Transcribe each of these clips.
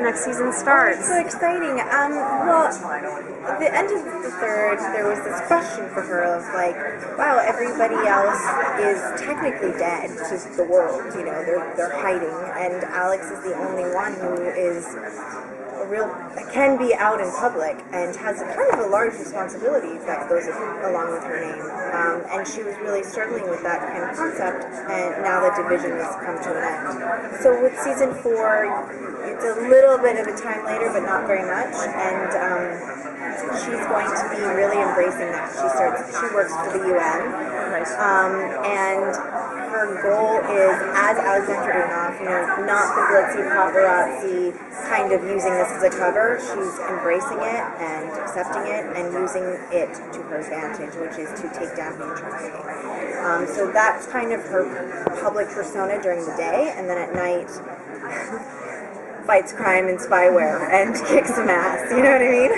next season starts. It's so exciting. Well, at the end of the third, there was this question for her of like, wow, everybody else is technically dead to the world. You know, they're hiding, and Alex is the only one who is can be out in public and has a kind of a large responsibility that goes along with her name. And she was really struggling with that kind of concept, and now the division has come to an end. So with season 4, it's a little bit of a time later, but not very much, and she's going to be really embracing that. She works for the UN, and her goal is, as Alexandra Enoff, you know, not the glitzy paparazzi kind of using this as a cover. She's embracing it and accepting it and using it to her advantage, which is to take down human trafficking. So that's kind of her public persona during the day, and then at night fights crime and spyware and kicks some ass. You know what I mean?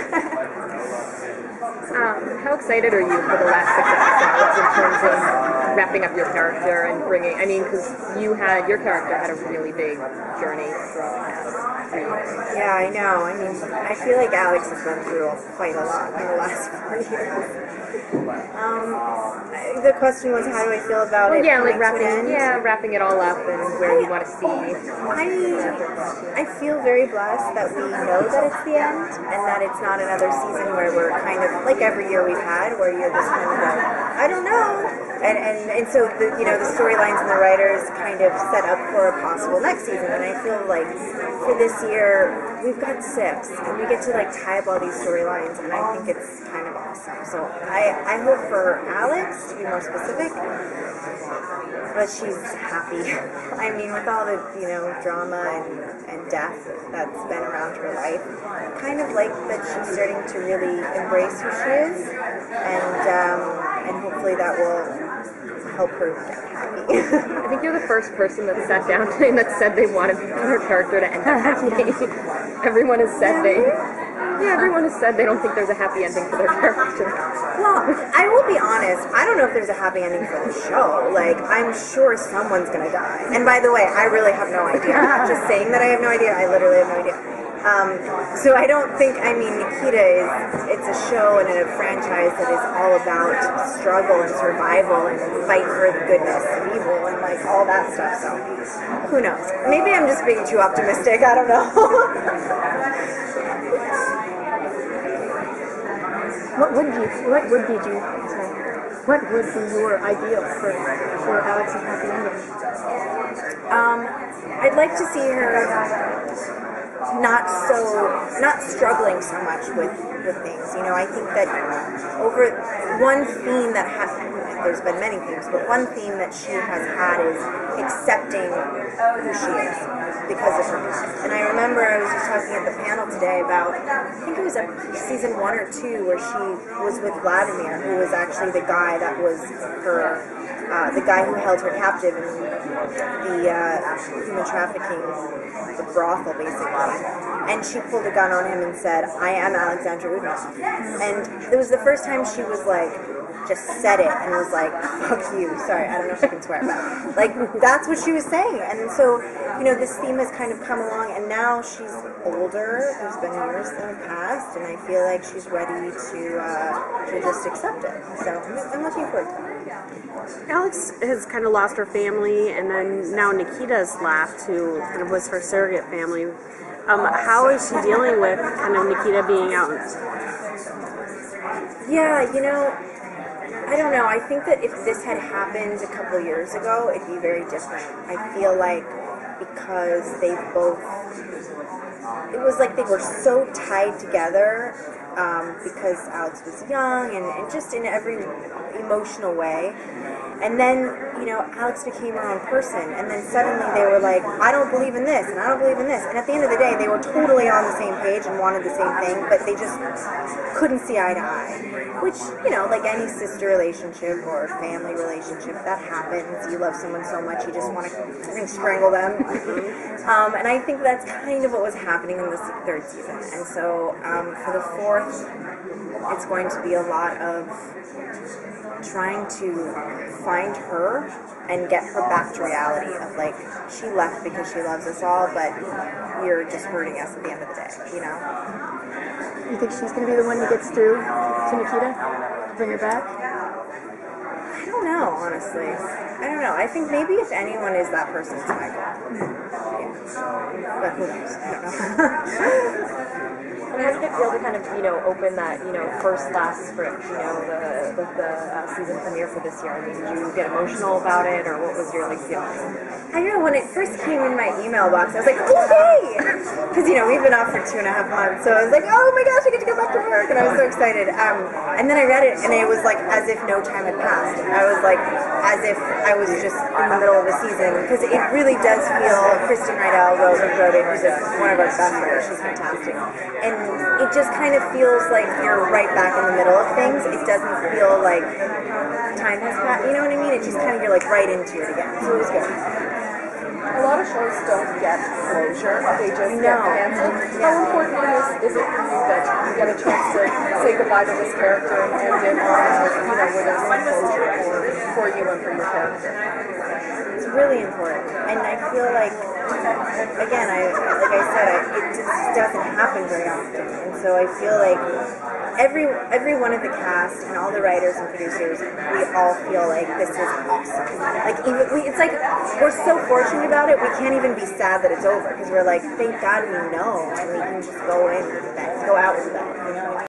How excited are you for the last 6 episodes in terms of wrapping up your character and bringing? I mean, because your character had a really big journey through. Yeah, I know. I mean, I feel like Alex has been through quite a lot in the last 4 years. The question was, how do I feel about it? Yeah, like wrapping it all up and where you want to see. I feel very blessed that we know that it's the end and that it's not another season where we're kind of like every year we've had, where you're just kind of like, I don't know. And so the storylines and the writers kind of set up for a possible next season, and I feel like for this year we've got 6 and we get to like tie up all these storylines, and I think it's kind of awesome. So I hope for Alex, to be more specific, but she's happy. I mean, with all the drama and death that's been around her life, I kind of like that she's starting to really embrace who she is, and hopefully that will help her get happy. I think you're the first person that sat down and that said they wanted her character to end up happy. Everyone has said everyone has said they don't think there's a happy ending for their character. Well, I will be honest, I don't know if there's a happy ending for the show. Like, I'm sure someone's gonna die. And by the way, I really have no idea. I'm not just saying that I have no idea, I literally have no idea. So I don't think, Nikita it's a show and a franchise that is all about struggle and survival and fight for the goodness and evil and like all that stuff, so who knows? Maybe I'm just being too optimistic, I don't know. What would be your ideal for Alex's happy ending? I'd like to see her not struggling so much with things. I think that over one theme that there's been many themes, but one theme that she has had is accepting who she is because of her past. And I remember I was just talking at the panel today about, I think it was season 1 or 2, where she was with Vladimir, who was actually the guy that was the guy who held her captive in the human trafficking, the brothel, basically. And she pulled a gun on him and said, I am Alexandra Enoff. And it was the first time she was like, just said it and was like, fuck you. Sorry, I don't know if I can swear, but like, that's what she was saying. And so, this theme has kind of come along, and now she's older. There's been years in the past, and I feel like she's ready to just accept it. So I'm looking forward to it. Alex has kind of lost her family, and then now Nikita's left, who kind of was her surrogate family. How is she dealing with kind of Nikita being out? Yeah, I don't know. I think that if this had happened a couple years ago, it'd be very different. I feel like because it was like they were so tied together because Alex was young and just in every emotional way. And then, Alex became her own person, and then suddenly they were like, I don't believe in this, and I don't believe in this. And at the end of the day, they were totally on the same page and wanted the same thing, but they just couldn't see eye to eye. Which, like any sister relationship or family relationship, that happens. You love someone so much, you just want to, strangle them. And I think that's kind of what was happening in the 3rd season. And so, for the 4th, it's going to be a lot of trying to find her and get her back to reality of like, she left because she loves us all, but you're just hurting us at the end of the day, you know? You think she's going to be the one that gets through to Nikita? Bring her back? I don't know, honestly. I don't know. I think maybe if anyone is that person, it's Michael. Yeah. But who knows? I don't know. And how did it feel to kind of, open that, first last script, the season premiere for this year? I mean, did you get emotional about it, or what was your, feeling? I don't know, when it first came in my email box, I was like, okay! Because, we've been off for 2.5 months, so I was like, oh my gosh, I get to go back to work, and I was so excited. And then I read it, and it was like as if no time had passed. I was like, as if I was just in the middle of the season, because it really does feel, Kristen Rydell wrote it, who's one of our best writers, she's fantastic. And it just kind of feels like you're right back in the middle of things. It doesn't feel like time has passed, you know what I mean? It just kind of, you're like right into it again, so it was good. A lot of shows don't get closure, they just get canceled. How important is it for you that you get a chance to say goodbye to this character and end it on, where there's some closure for you and for your character? It's really important, and I feel like, again, like I said, it just doesn't happen very often, and so I feel like every one of the cast and all the writers and producers, we all feel like this is awesome. Like it's like we're so fortunate about it. We can't even be sad that it's over because we're like, thank God we know, and we can just go out with that. You know what I mean?